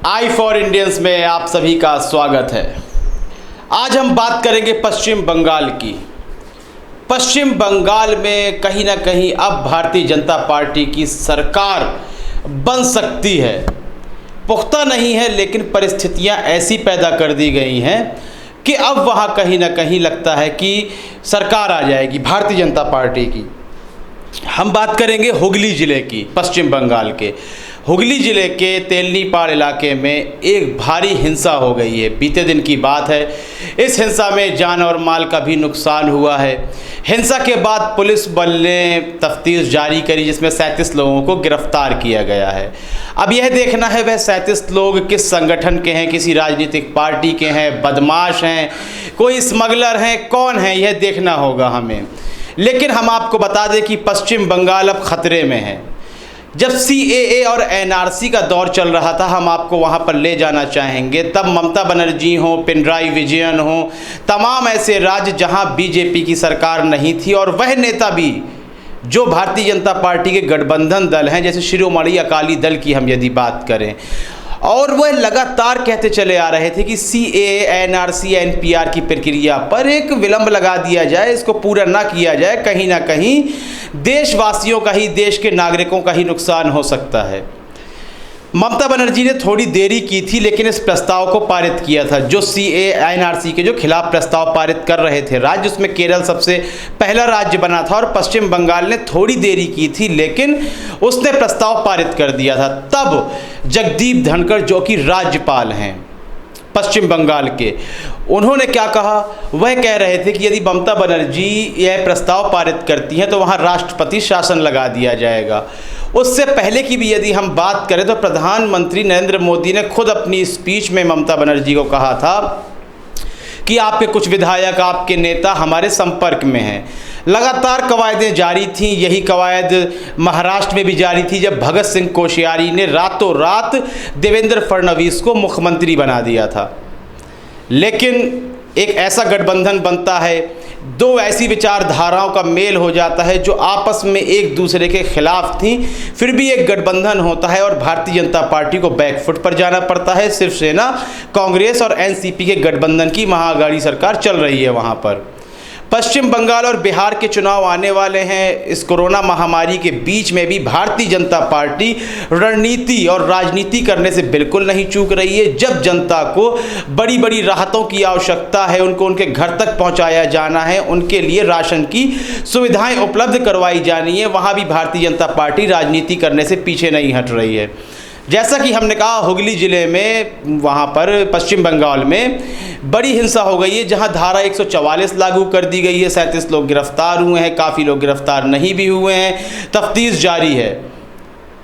I for Indians में आप सभी का स्वागत है। आज हम बात करेंगे पश्चिम बंगाल की। पश्चिम बंगाल में कहीं ना कहीं अब भारतीय जनता पार्टी की सरकार बन सकती है। पुख्ता नहीं है, लेकिन परिस्थितियां ऐसी पैदा कर दी गई हैं कि अब वहाँ कहीं ना कहीं लगता है कि सरकार आ जाएगी भारतीय जनता पार्टी की। हम बात करेंगे हुगली ज़िले की, पश्चिम बंगाल के हुगली ज़िले के तेलनीपाड़ इलाके में एक भारी हिंसा हो गई है। बीते दिन की बात है। इस हिंसा में जान और माल का भी नुकसान हुआ है। हिंसा के बाद पुलिस बल ने तफ्तीश जारी करी, जिसमें 37 लोगों को गिरफ्तार किया गया है। अब यह देखना है वह 37 लोग किस संगठन के हैं, किसी राजनीतिक पार्टी के हैं, बदमाश हैं, कोई स्मगलर हैं, कौन है, यह देखना होगा हमें। लेकिन हम आपको बता दें कि पश्चिम बंगाल अब खतरे में है। जब CAA और NRC का दौर चल रहा था, हम आपको वहाँ पर ले जाना चाहेंगे। तब ममता बनर्जी हो, पिनराई विजयन हो, तमाम ऐसे राज्य जहाँ BJP की सरकार नहीं थी, और वह नेता भी जो भारतीय जनता पार्टी के गठबंधन दल हैं, जैसे शिरोमणि अकाली दल की हम यदि बात करें, और वह लगातार कहते चले आ रहे थे कि CAA, NRC, NPR की प्रक्रिया पर एक विलंब लगा दिया जाए, इसको पूरा ना किया जाए, कहीं ना कहीं देशवासियों का ही, देश के नागरिकों का ही नुकसान हो सकता है। ममता बनर्जी ने थोड़ी देरी की थी, लेकिन इस प्रस्ताव को पारित किया था। जो CAA, NRC के जो खिलाफ प्रस्ताव पारित कर रहे थे राज्य, उसमें केरल सबसे पहला राज्य बना था, और पश्चिम बंगाल ने थोड़ी देरी की थी, लेकिन उसने प्रस्ताव पारित कर दिया था। तब जगदीप धनखड़, जो कि राज्यपाल हैं पश्चिम बंगाल के, उन्होंने क्या कहा? वह कह रहे थे कि यदि ममता बनर्जी यह प्रस्ताव पारित करती हैं तो वहाँ राष्ट्रपति शासन लगा दिया जाएगा। उससे पहले की भी यदि हम बात करें तो प्रधानमंत्री नरेंद्र मोदी ने खुद अपनी स्पीच में ममता बनर्जी को कहा था कि आपके कुछ विधायक, आपके नेता हमारे संपर्क में हैं। लगातार कवायदें जारी थीं। यही कवायद महाराष्ट्र में भी जारी थी, जब भगत सिंह कोश्यारी ने रातों रात देवेंद्र फडणवीस को मुख्यमंत्री बना दिया था। लेकिन एक ऐसा गठबंधन बनता है, दो ऐसी विचारधाराओं का मेल हो जाता है जो आपस में एक दूसरे के खिलाफ थी, फिर भी एक गठबंधन होता है और भारतीय जनता पार्टी को बैकफुट पर जाना पड़ता है। शिवसेना, कांग्रेस और NCP के गठबंधन की महाअघाड़ी सरकार चल रही है वहाँ पर। पश्चिम बंगाल और बिहार के चुनाव आने वाले हैं। इस कोरोना महामारी के बीच में भी भारतीय जनता पार्टी रणनीति और राजनीति करने से बिल्कुल नहीं चूक रही है। जब जनता को बड़ी बड़ी राहतों की आवश्यकता है, उनको उनके घर तक पहुंचाया जाना है, उनके लिए राशन की सुविधाएं उपलब्ध करवाई जानी है, वहां भी भारतीय जनता पार्टी राजनीति करने से पीछे नहीं हट रही है। जैसा कि हमने कहा, हुगली ज़िले में, वहाँ पर पश्चिम बंगाल में बड़ी हिंसा हो गई है, जहाँ धारा 144 लागू कर दी गई है। 37 लोग गिरफ्तार हुए हैं, काफ़ी लोग गिरफ्तार नहीं भी हुए हैं, तफ्तीश जारी है।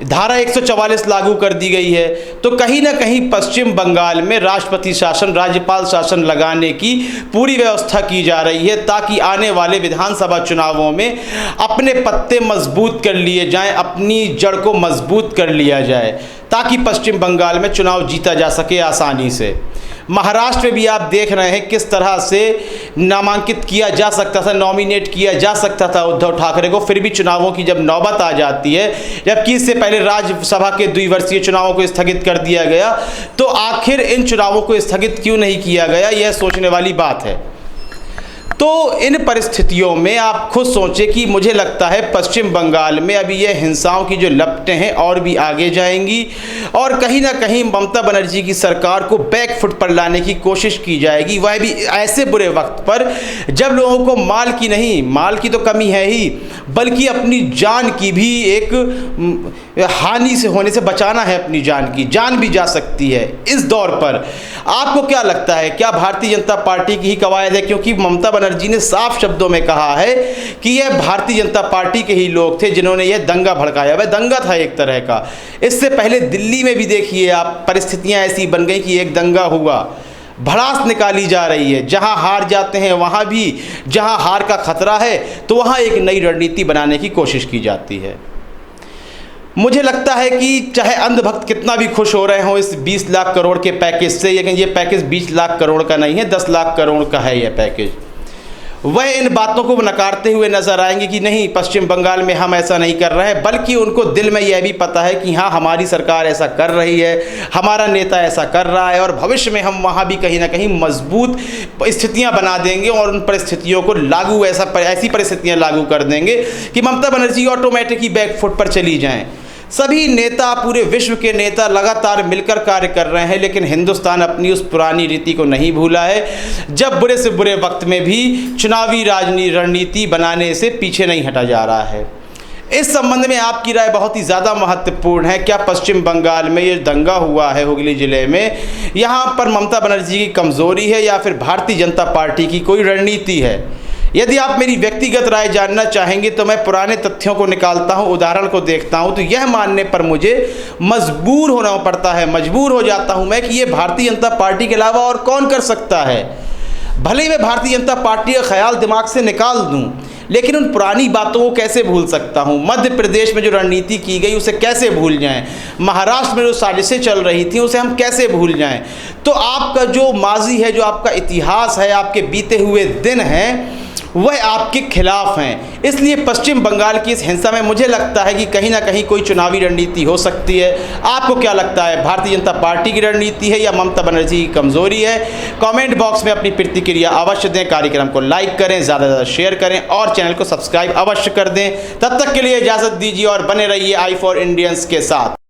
धारा 144 लागू कर दी गई है, तो कहीं ना कहीं पश्चिम बंगाल में राष्ट्रपति शासन, राज्यपाल शासन लगाने की पूरी व्यवस्था की जा रही है, ताकि आने वाले विधानसभा चुनावों में अपने पत्ते मजबूत कर लिए जाएं, अपनी जड़ को मजबूत कर लिया जाए, ताकि पश्चिम बंगाल में चुनाव जीता जा सके आसानी से। महाराष्ट्र में भी आप देख रहे हैं किस तरह से नामांकित किया जा सकता था, नॉमिनेट किया जा सकता था उद्धव ठाकरे को, फिर भी चुनावों की जब नौबत आ जाती है, जबकि इससे पहले राज्यसभा के द्विवर्षीय चुनावों को स्थगित कर दिया गया, तो आखिर इन चुनावों को स्थगित क्यों नहीं किया गया, यह सोचने वाली बात है। तो इन परिस्थितियों में आप खुद सोचें कि मुझे लगता है पश्चिम बंगाल में अभी ये हिंसाओं की जो लपटें हैं और भी आगे जाएंगी, और कहीं ना कहीं ममता बनर्जी की सरकार को बैकफुट पर लाने की कोशिश की जाएगी, वह भी ऐसे बुरे वक्त पर जब लोगों को माल की नहीं, माल की तो कमी है ही, बल्कि अपनी जान की भी एक हानि से होने से बचाना है। अपनी जान की, जान भी जा सकती है इस दौर पर। आपको क्या लगता है, क्या भारतीय जनता पार्टी की ही कवायद है? क्योंकि ममता बनर्जी ने साफ शब्दों में कहा है कि यह भारतीय जनता पार्टी के ही लोग थे जिन्होंने यह दंगा भड़काया। वह दंगा था एक तरह का। इससे पहले दिल्ली में भी देखिए आप, परिस्थितियां ऐसी बन गई कि एक दंगा हुआ, भड़ास निकाली जा रही है। जहां हार जाते हैं वहां भी, जहां हार का खतरा है तो वहां एक नई रणनीति बनाने की कोशिश की जाती है। मुझे लगता है कि चाहे अंधभक्त कितना भी खुश हो रहे हों इस 20 लाख करोड़ के पैकेज से, लेकिन ये पैकेज 20 लाख करोड़ का नहीं है, 10 लाख करोड़ का है यह पैकेज। वह इन बातों को नकारते हुए नजर आएंगे कि नहीं, पश्चिम बंगाल में हम ऐसा नहीं कर रहे हैं, बल्कि उनको दिल में यह भी पता है कि हाँ, हमारी सरकार ऐसा कर रही है, हमारा नेता ऐसा कर रहा है, और भविष्य में हम वहाँ भी कहीं ना कहीं मजबूत स्थितियाँ बना देंगे और उन परिस्थितियों को ऐसी परिस्थितियाँ लागू कर देंगे कि ममता बनर्जी ऑटोमेटिक ही बैक फुट पर चली जाएँ। सभी नेता, पूरे विश्व के नेता लगातार मिलकर कार्य कर रहे हैं, लेकिन हिंदुस्तान अपनी उस पुरानी रीति को नहीं भूला है, जब बुरे से बुरे वक्त में भी चुनावी रणनीति बनाने से पीछे नहीं हटा जा रहा है। इस संबंध में आपकी राय बहुत ही ज़्यादा महत्वपूर्ण है। क्या पश्चिम बंगाल में ये दंगा हुआ है हुगली ज़िले में, यहाँ पर ममता बनर्जी की कमज़ोरी है या फिर भारतीय जनता पार्टी की कोई रणनीति है? यदि आप मेरी व्यक्तिगत राय जानना चाहेंगे तो मैं पुराने तथ्यों को निकालता हूं, उदाहरण को देखता हूं, तो यह मानने पर मुझे मजबूर होना पड़ता है, मजबूर हो जाता हूं मैं कि ये भारतीय जनता पार्टी के अलावा और कौन कर सकता है। भले ही मैं भारतीय जनता पार्टी का ख्याल दिमाग से निकाल दूं, लेकिन उन पुरानी बातों को कैसे भूल सकता हूं? मध्य प्रदेश में जो रणनीति की गई उसे कैसे भूल जाएं? महाराष्ट्र में जो साजिशें चल रही थी उसे हम कैसे भूल जाएं? तो आपका जो माजी है, जो आपका इतिहास है, आपके बीते हुए दिन हैं, वह आपके खिलाफ हैं। इसलिए पश्चिम बंगाल की इस हिंसा में मुझे लगता है कि कहीं ना कहीं कोई चुनावी रणनीति हो सकती है। आपको क्या लगता है, भारतीय जनता पार्टी की रणनीति है या ममता बनर्जी की कमजोरी है? कमेंट बॉक्स में अपनी प्रतिक्रिया अवश्य दें। कार्यक्रम को लाइक करें, ज़्यादा से ज़्यादा शेयर करें और चैनल को सब्सक्राइब अवश्य कर दें। तब तक के लिए इजाज़त दीजिए और बने रहिए आई फॉर इंडियंस के साथ।